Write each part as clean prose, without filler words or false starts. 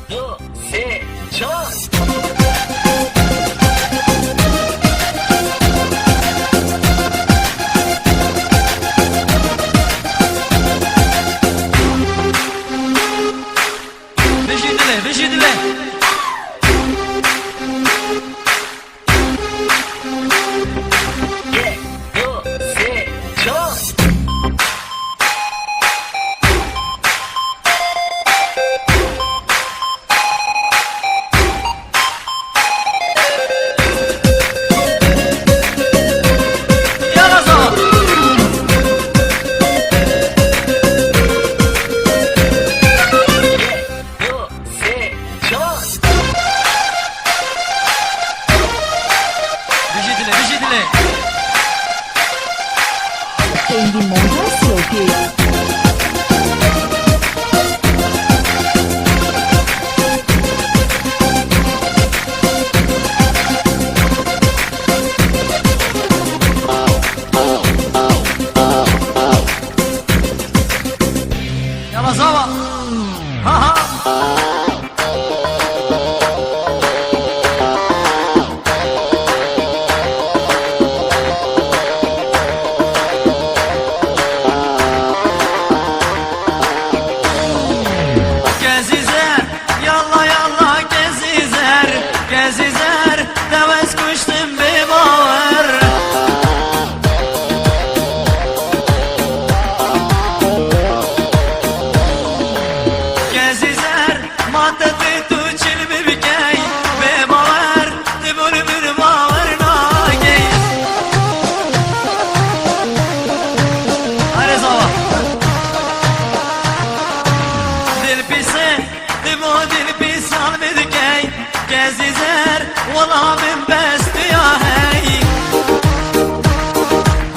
2, 3, John. بيجي دلي Quindi montarsi o che? يلا سوا ها والله من بست يا هي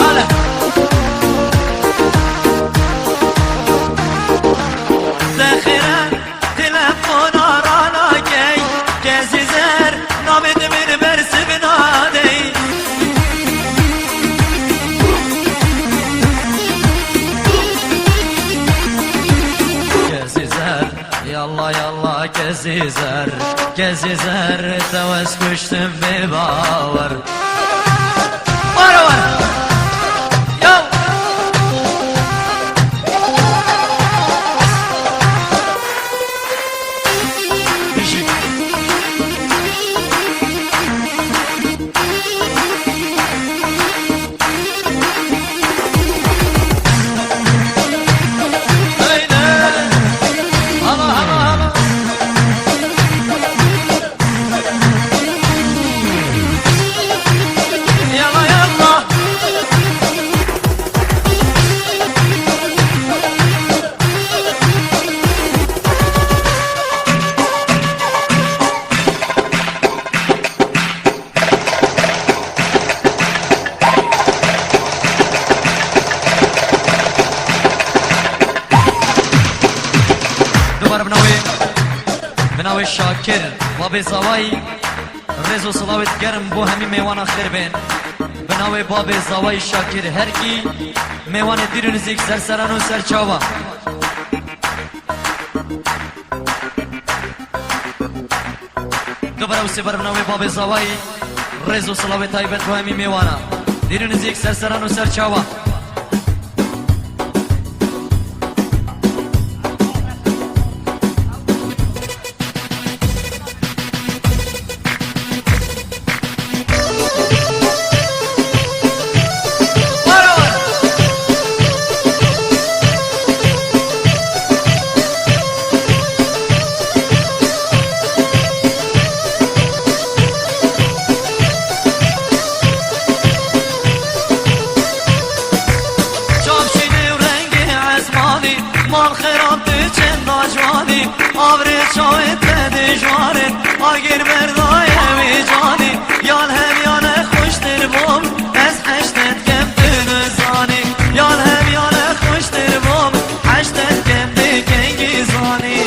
هلا ساخرة تلفون رانا كي كازي زهر نامد من برس بنادي كازي زهر يلا يلا كازي زهر كازي زهر توس كشتم بباور ورا ورا يو بيجي بناوي شاكر بابي زواي رزو صلاوت گرم بو همي ميوانا خير بين بناوي بابي زواي شاكر هركي ميوان ديرو نزيك سرسرانو سرچاوا دوباره وسيبر بناوي بابي زواي رزو صلاوت تايبت بو همي ميوانا ديرو نزيك سرسرانو سرچاوا مال خیرات چند آجوانی آوری چاوت بده جوانت آگر بردای همی جانی یال هم یال خوش در بوم از حشتت کم دنزانی یال هم یال خوش در بوم حشتت کم دکنگی زانی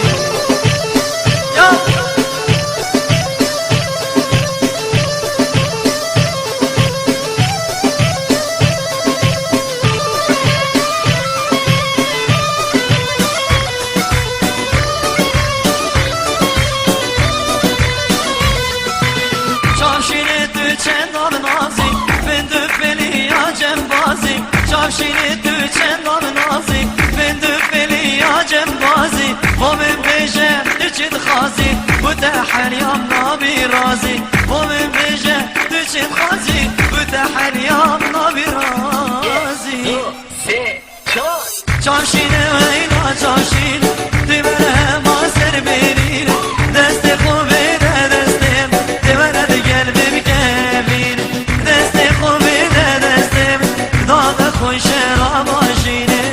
چاشینی تو چندان نازی من دو فلی یا جنبازی و من بیجه تو چند خازی و تحریام نابی رازی و من بیجه تو چند خازی و تحریام نابی رازی دو سه چار چاشینه وینا چاشینه دیمره ما سر برین دست خوبه ده دستم دیمره دیگر ببکمین دست خوبه ده دستم داغ خوش را باشینه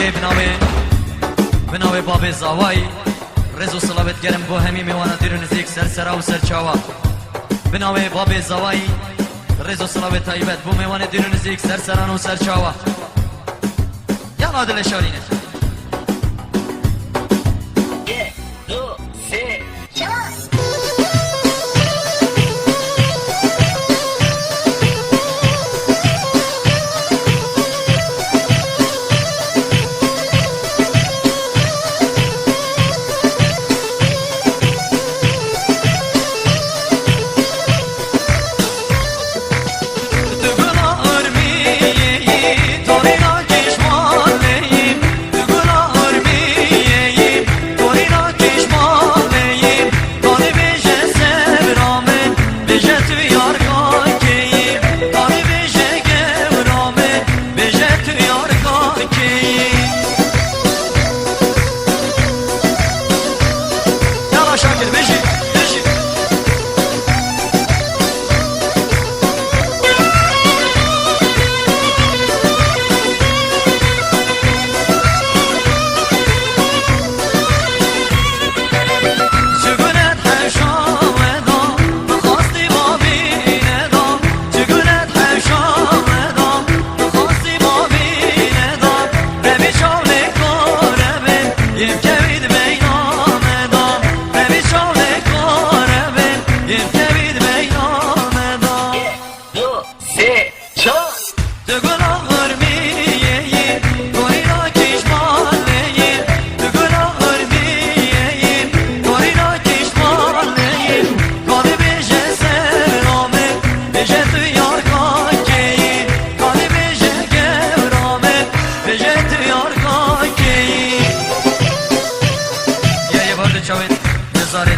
گلکی بناوی باب زاوایی رزو صلابت گرم بو همی میوانا دیرو نزیک سر سرا و سر چاوا بناوی باب زاوایی رزو صلابت تایبت بو میوانا دیرو نزیک سر سران و سر چاوا یالا دل شارینه 1 2 3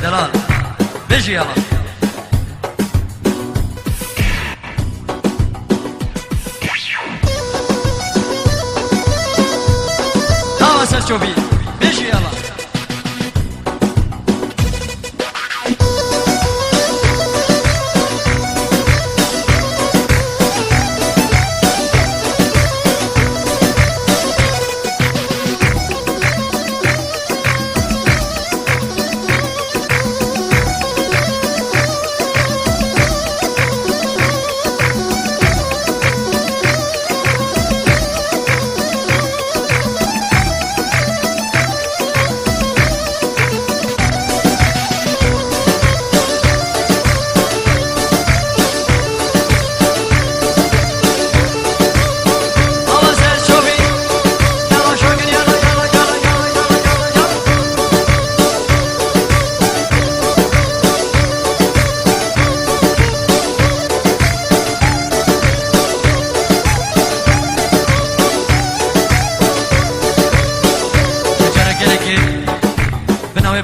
دلال بجي يلا هوا سرچوبی بجي يلا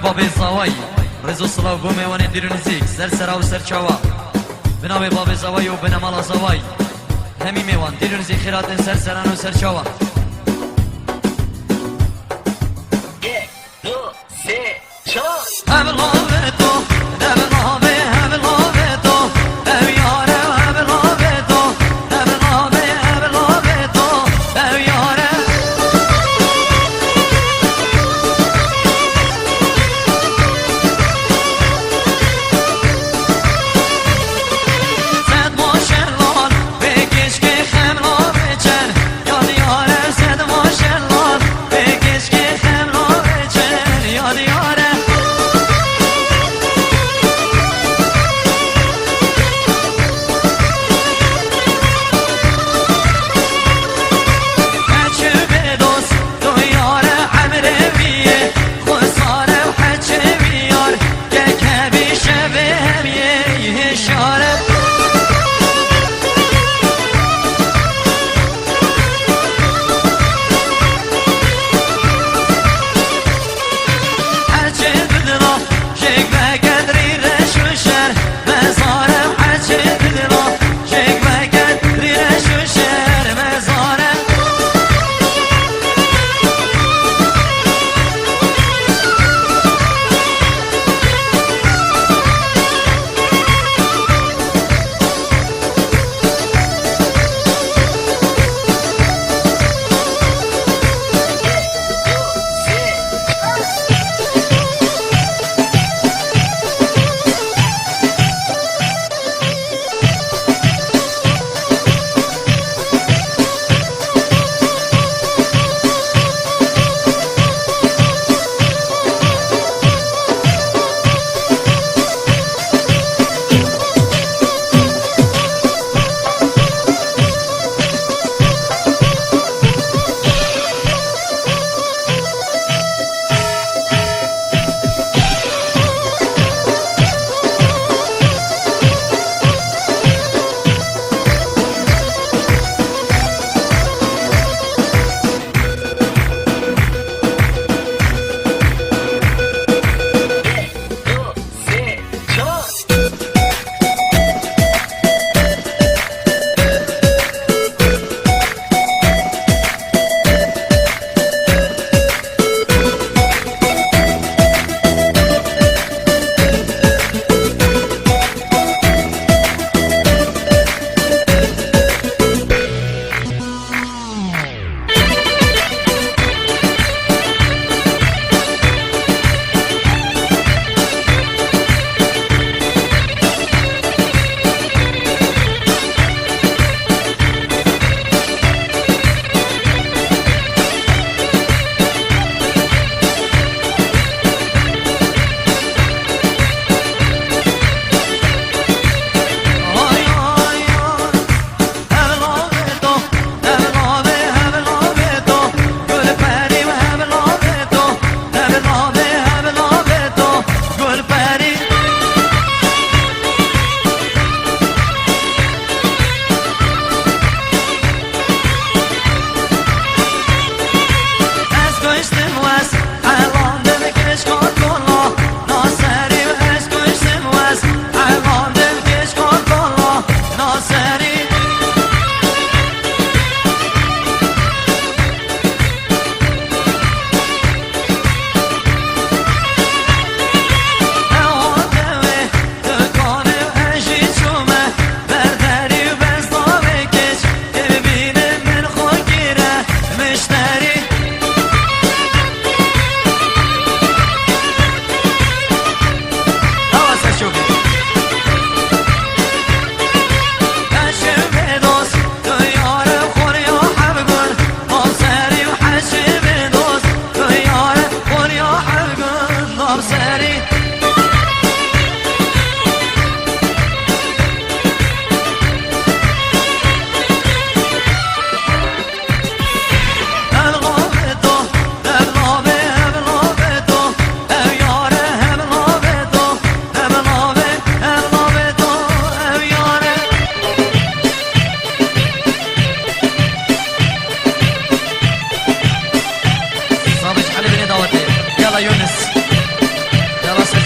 باب زاوایی رزو سلاو بو میوانی دیرو نزیک سر سرا و سر چاوا بناوی باب زاوایی و بنامالا زاوایی همی میوان دیرو نزیک خیراتن سر سران و سر چاوا 1 2 3 چا هبلاوه تو هبلاوه هبلاوه تو هبیاره هبلاوه تو هبلاوه هبلاوه تو هبیاره زد ماشلان بکش که خملا بچن یالی یاره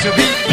شبی